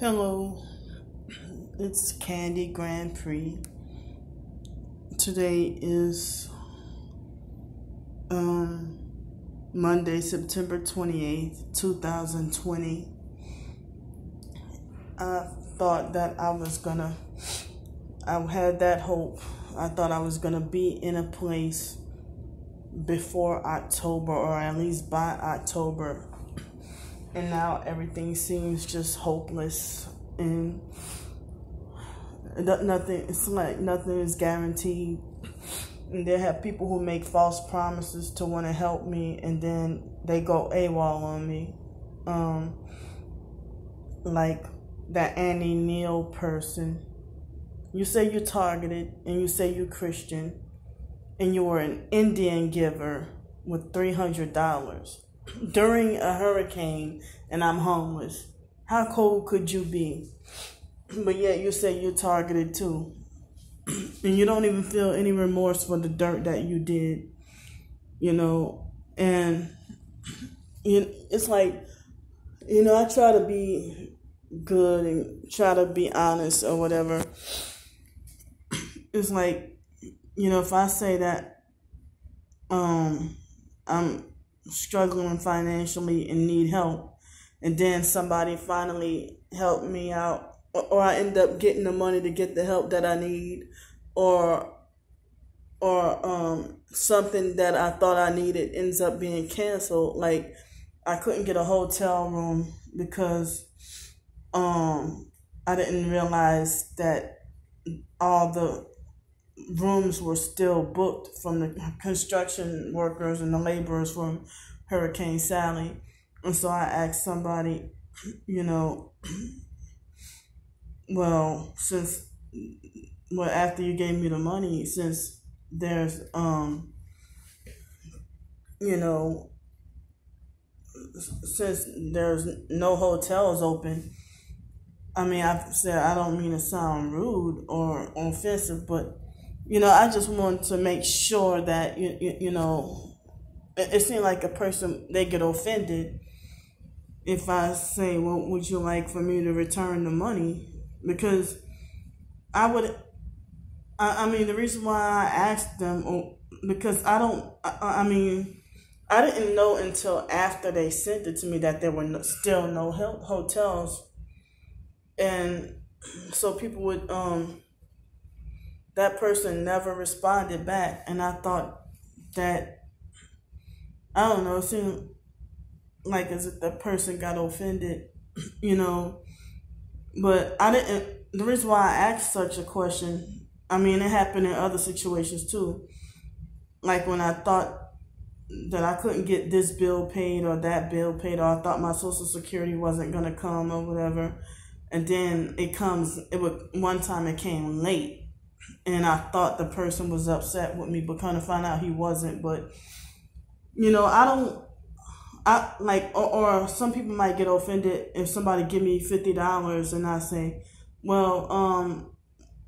Hello, it's Candy Grand Prix. Today is Monday, September 28th, 2020. I thought that I had that hope. I thought I was gonna be in a place before October, or at least by October. And now everything seems just hopeless, and nothing. It's like nothing is guaranteed. And they have people who make false promises to want to help me, and then they go AWOL on me. Like that Annie Neal person. You say you're targeted, and you say you're Christian, and you were an Indian giver with $300 during a hurricane, and I'm homeless. How cold could you be? But yet you say you're targeted too, and you don't even feel any remorse for the dirt that you did, and it's like, I try to be good and try to be honest or whatever. It's like, if I say that I'm struggling financially and need help, and then somebody finally helped me out, or I end up getting the money to get the help that I need, or something that I thought I needed ends up being canceled. Like I couldn't get a hotel room because I didn't realize that all the rooms were still booked from the construction workers and the laborers from Hurricane Sally. And so I asked somebody, after you gave me the money, since there's since there's no hotels open. I mean, I said I don't mean to sound rude or offensive, but I just want to make sure that it seemed like a person, they get offended if I say, well, would you like for me to return the money? Because the reason why I asked them, because I didn't know until after they sent it to me that there were still no hotels. And so people would, that person never responded back. And I thought that, I don't know, it seemed like as if that person got offended, but I didn't. The reason why I asked such a question, it happened in other situations too. Like when I thought that I couldn't get this bill paid or that bill paid, or I thought my Social Security wasn't going to come or whatever. And then one time it came late. And I thought the person was upset with me, but kind of found out he wasn't. But, or some people might get offended if somebody give me $50 and I say, well,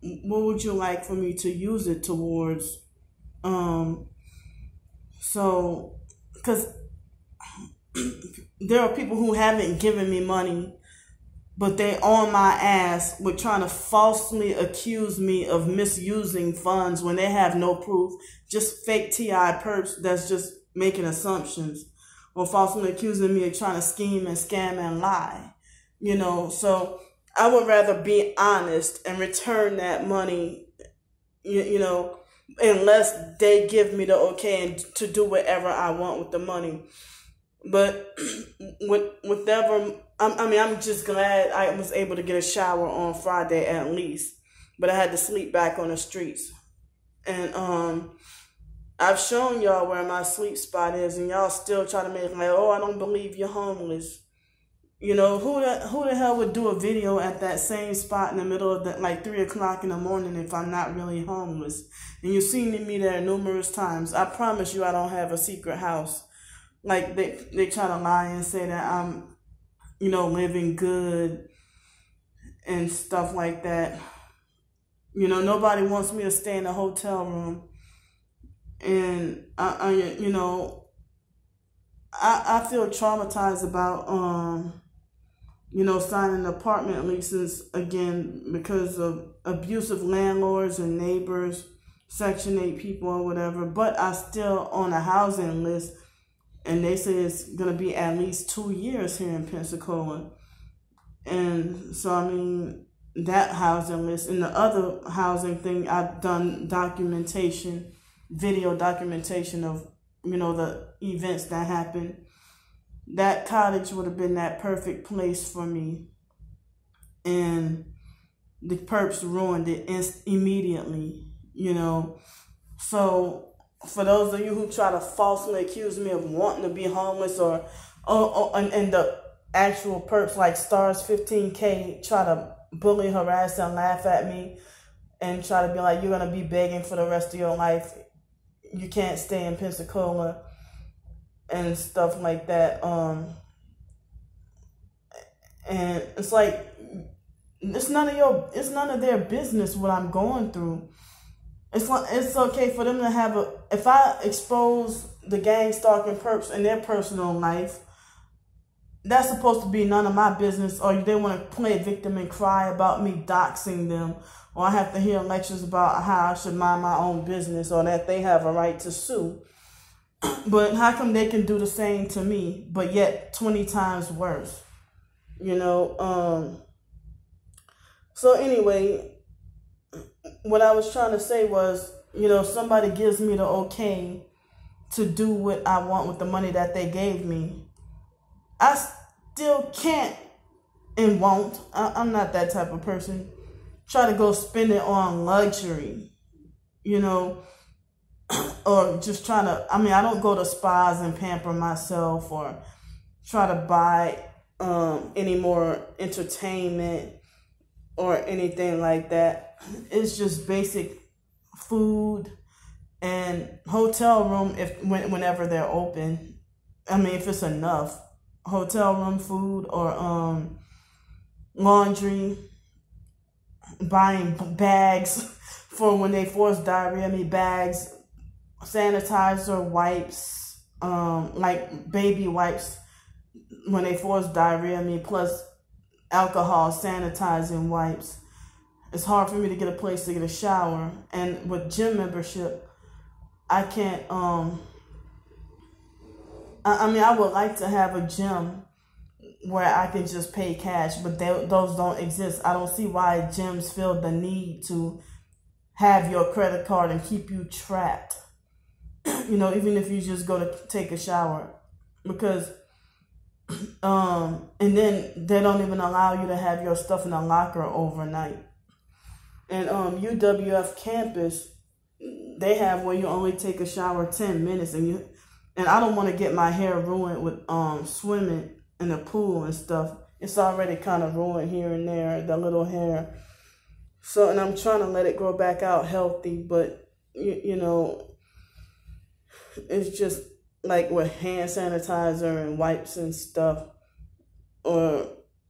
what would you like for me to use it towards? So, because there are people who haven't given me money, but they on my ass with trying to falsely accuse me of misusing funds when they have no proof, just fake TI perps that's just making assumptions, or falsely accusing me of trying to scheme and scam and lie, So I would rather be honest and return that money, unless they give me the okay and to do whatever I want with the money. But whatever, I'm just glad I was able to get a shower on Friday at least. But I had to sleep back on the streets. And I've shown y'all where my sleep spot is, and y'all still try to make it like, oh, I don't believe you're homeless. Who the hell would do a video at that same spot in the middle of 3 o'clock in the morning if I'm not really homeless? And you've seen me there numerous times. I promise you I don't have a secret house. Like they try to lie and say that I'm, living good and stuff like that. Nobody wants me to stay in a hotel room. And I feel traumatized about signing apartment leases again because of abusive landlords and neighbors, Section 8 people or whatever. But I still on a housing list, and they say it's going to be at least 2 years here in Pensacola. And so, I mean, that housing list and the other housing thing, I've done documentation, video documentation of, the events that happened. That cottage would have been that perfect place for me. And the perps ruined it immediately, So for those of you who try to falsely accuse me of wanting to be homeless and the actual perps like Stars 15K try to bully, harass, and laugh at me and try to be like, you're going to be begging for the rest of your life. You can't stay in Pensacola and stuff like that. And it's like, it's none of their business what I'm going through. It's okay for them to have if I expose the gang stalking perps in their personal life, that's supposed to be none of my business. Or they want to play victim and cry about me doxing them, or I have to hear lectures about how I should mind my own business, or that they have a right to sue. But how come they can do the same to me, but yet 20 times worse? So anyway, what I was trying to say was, somebody gives me the okay to do what I want with the money that they gave me. I still can't and won't. I'm not that type of person. Try to go spend it on luxury, or just trying to, I don't go to spas and pamper myself or try to buy any more entertainment or anything like that. It's just basic food and hotel room whenever they're open. If it's enough. Hotel room food or laundry, buying bags for when they force diarrhea, bags, sanitizer, wipes, like baby wipes when they force diarrhea, plus alcohol sanitizing wipes. It's hard for me to get a place to get a shower, and with gym membership, I can't, I would like to have a gym where I can just pay cash, but those don't exist. I don't see why gyms feel the need to have your credit card and keep you trapped. Even if you just go to take a shower, because, and then they don't even allow you to have your stuff in a locker overnight. And UWF campus, they have where you only take a shower 10 minutes, and I don't want to get my hair ruined with swimming in the pool and stuff. It's already kind of ruined here and there, the little hair. So, and I'm trying to let it grow back out healthy, but it's just like with hand sanitizer and wipes and stuff, or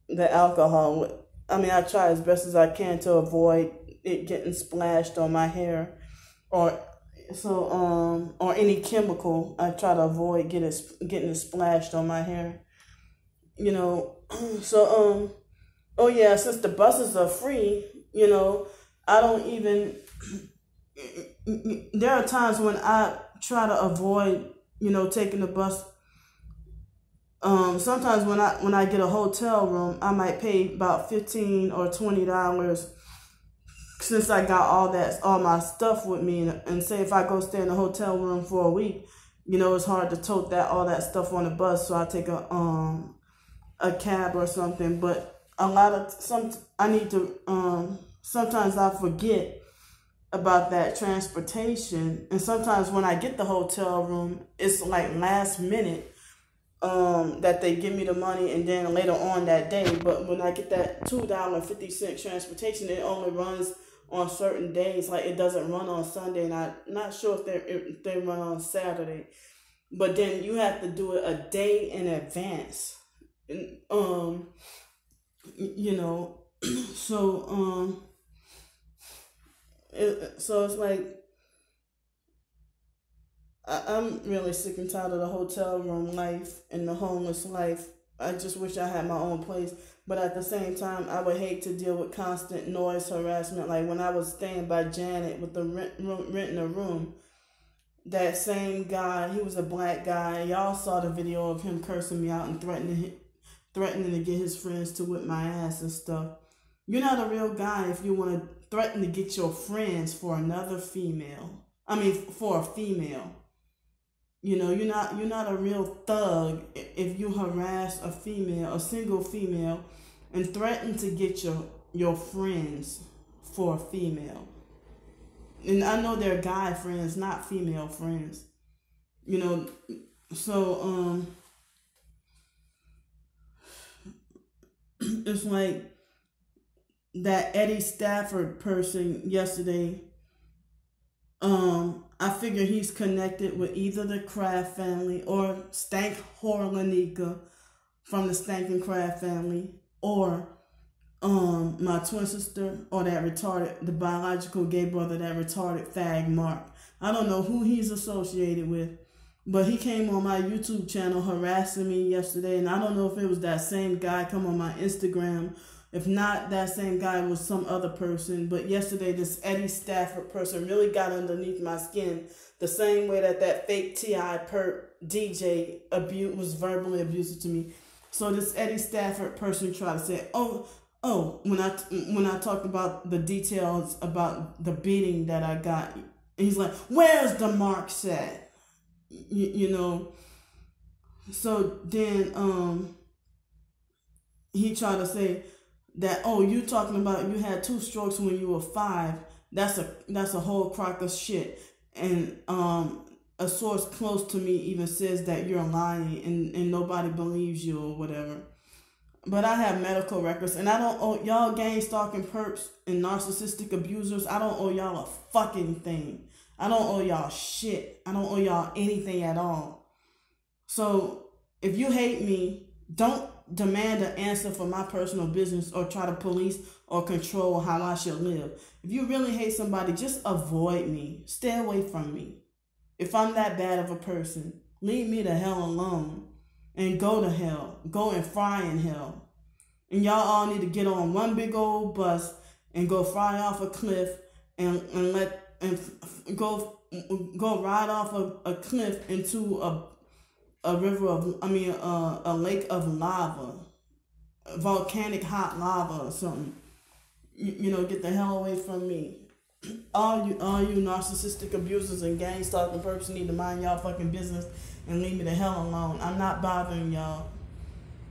the alcohol. I try as best as I can to avoid it getting splashed on my hair, or any chemical. I try to avoid getting it splashed on my hair. So oh yeah, since the buses are free, I don't even. There are times when I try to avoid, taking the bus. Sometimes when I get a hotel room, I might pay about $15 or $20 since I got all my stuff with me. And say if I go stay in a hotel room for a week, it's hard to tote all that stuff on the bus, so I take a cab or something. But sometimes I forget about that transportation, and sometimes when I get the hotel room, it's like last minute that they give me the money, and then later on that day. But when I get that $2.50 transportation, it only runs on certain days. Like, it doesn't run on Sunday, and I'm not sure if they run on Saturday. But then you have to do it a day in advance. And, so it's like, I'm really sick and tired of the hotel room life and the homeless life. I just wish I had my own place. But at the same time, I would hate to deal with constant noise harassment. Like when I was staying by Janet with the renting a room, that same guy, he was a black guy. Y'all saw the video of him cursing me out and threatening to get his friends to whip my ass and stuff. You're not a real guy if you want to threaten to get your friends for another female. I mean, for a female. You know, you're not a real thug if you harass a female, a single female, and threaten to get your friends for a female. And I know they're guy friends, not female friends. You know, so it's like that Eddie Stafford person yesterday. I figure he's connected with either the Kraft family or Stank Horlanika from the Stank and Kraft family, or my twin sister, or the biological gay brother, that retarded fag Mark. I don't know who he's associated with, but he came on my YouTube channel harassing me yesterday, and I don't know if it was that same guy come on my Instagram. If not, that same guy was some other person. But yesterday, this Eddie Stafford person really got underneath my skin, the same way that fake T.I. Perp DJ was verbally abusive to me. So this Eddie Stafford person tried to say, when I talked about the details about the beating that I got, and he's like, where's the marks at? You know. So then he tried to say that, you talking about you had 2 strokes when you were 5. That's a whole crock of shit. And a source close to me even says that you're lying and nobody believes you or whatever. But I have medical records, and I don't owe y'all gang stalking perps and narcissistic abusers. I don't owe y'all a fucking thing. I don't owe y'all shit. I don't owe y'all anything at all. So if you hate me, don't demand an answer for my personal business or try to police or control how I should live. If you really hate somebody, just avoid me. Stay away from me. If I'm that bad of a person, leave me the hell alone and go to hell. Go and fry in hell. And y'all all need to get on one big old bus and go fly off a cliff and go ride off a cliff into a river of, a lake of lava, volcanic hot lava or something. You know, get the hell away from me. All you narcissistic abusers and gang stalking perps need to mind y'all fucking business and leave me the hell alone. I'm not bothering y'all.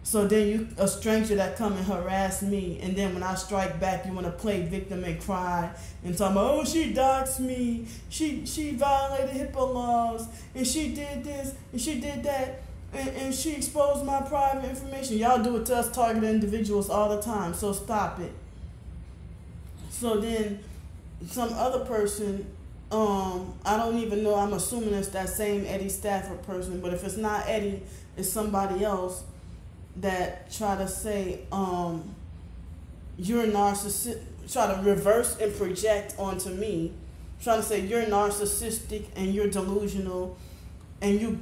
So then a stranger that come and harass me, and then when I strike back, you want to play victim and cry and talk about, she doxed me, she violated HIPAA laws, and she did this, and she did that, and she exposed my private information. Y'all do it to us targeted individuals all the time, so stop it. So then some other person, I don't even know, I'm assuming it's that same Eddie Stafford person, but if it's not Eddie, it's somebody else, that try to say you're narcissistic, try to reverse and project onto me, trying to say you're narcissistic and you're delusional, and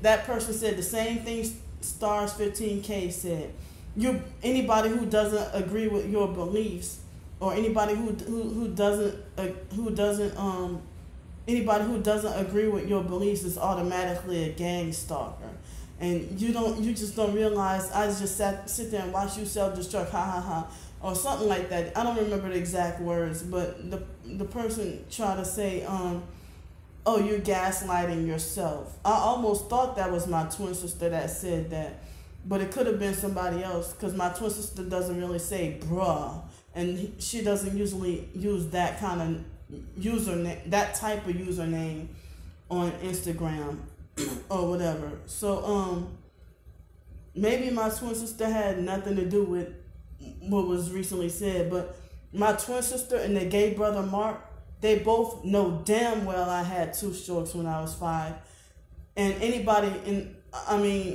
that person said the same thing Stars 15K said. Anybody who doesn't agree with your beliefs, or anybody who doesn't agree with your beliefs is automatically a gang stalker. And you just don't realize, I just sit there and watch you self-destruct, ha ha ha, or something like that. I don't remember the exact words, but the person tried to say, you're gaslighting yourself. I almost thought that was my twin sister that said that, but it could have been somebody else, because my twin sister doesn't really say bruh, and she doesn't usually use that kind of username, that type of username on Instagram or whatever. So maybe my twin sister had nothing to do with what was recently said, but my twin sister and the gay brother Mark, they both know damn well I had 2 strokes when I was 5. And anybody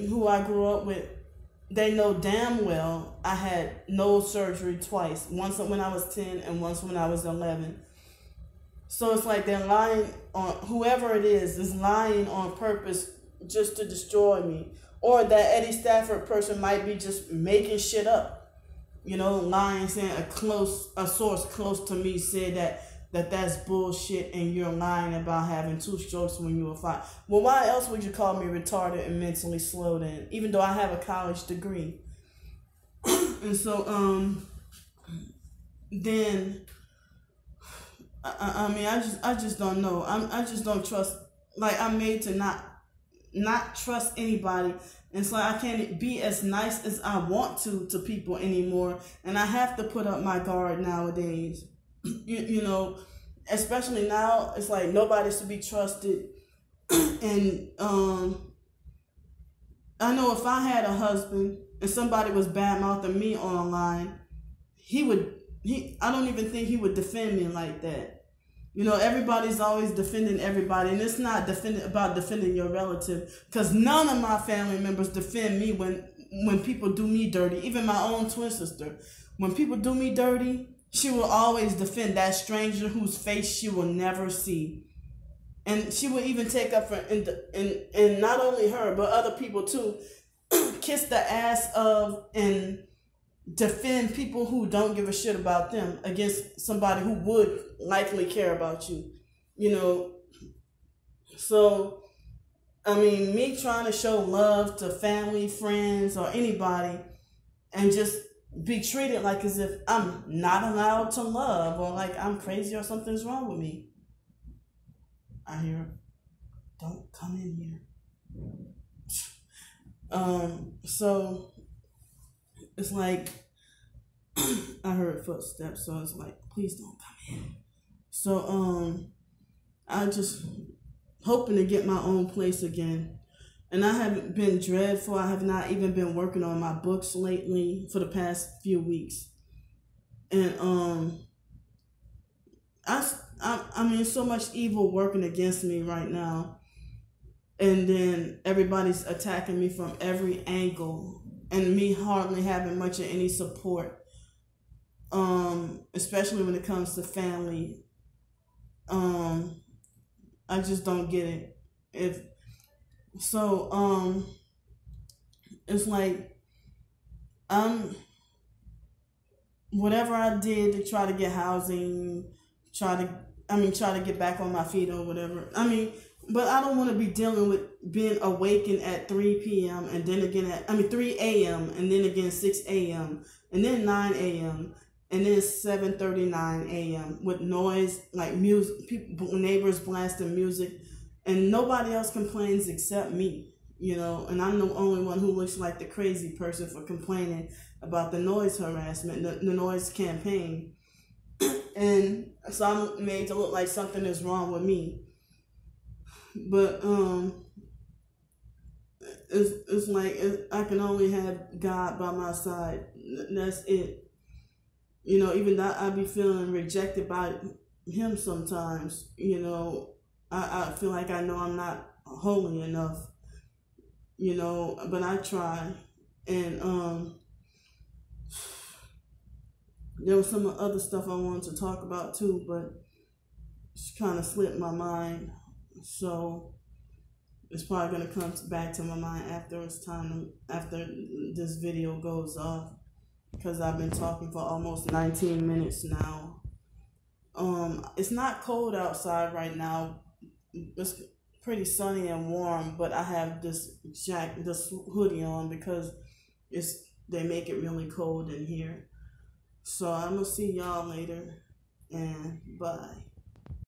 who I grew up with, they know damn well I had nose surgery twice. Once when I was 10 and once when I was 11. So it's like they're lying on, whoever it is lying on purpose just to destroy me. or that Eddie Stafford person might be just making shit up. You know, lying, saying a source close to me said that's bullshit and you're lying about having 2 strokes when you were 5. Well, why else would you call me retarded and mentally slow then? Even though I have a college degree. And so, then, I mean, I just don't know. I just don't trust, like, I'm made to not trust anybody. And so I can't be as nice as I want to people anymore. And I have to put up my guard nowadays. You know, especially now, it's like nobody's to be trusted. And I know if I had a husband and somebody was bad-mouthing me online, I don't even think he would defend me like that. You know, everybody's always defending everybody, and it's not about defending your relative, because none of my family members defend me when people do me dirty. Even my own twin sister, when people do me dirty, she will always defend that stranger whose face she will never see. And she will even take up for, and not only her, but other people too, kiss the ass of and defend people who don't give a shit about them against somebody who would likely care about you, you know. So, I mean, me trying to show love to family, friends, or anybody, and just be treated like as if I'm not allowed to love, or like I'm crazy or something's wrong with me. I hear, don't come in here. So it's like, I heard footsteps, so it's like, please don't come in. So, I just hoping to get my own place again. And I haven't been dreadful. I have not even been working on my books lately for the past few weeks. And, I mean, so much evil working against me right now. And then everybody's attacking me from every angle, and me hardly having much of any support. Especially when it comes to family. I just don't get it. It's like, whatever I did to try to get housing, try to get back on my feet or whatever. I mean, but I don't want to be dealing with being awakened at 3 p.m. and then again 3 a.m. and then again 6 a.m. and then 9 a.m. and then 7:39 a.m. with noise, like music, people, neighbors blasting music, and nobody else complains except me, you know, and I'm the only one who looks like the crazy person for complaining about the noise harassment, the noise campaign. And so I'm made to look like something is wrong with me. But it's like I can only have God by my side. That's it. You know, even that I be feeling rejected by him sometimes. You know, I feel like I know I'm not holy enough. You know, but I try. And there was some other stuff I wanted to talk about too, but it's kind of slipped my mind. So it's probably gonna come back to my mind after after this video goes off, because I've been talking for almost 19 minutes now. It's not cold outside right now. It's pretty sunny and warm, but I have this hoodie on because they make it really cold in here. So I'm gonna see y'all later, and bye.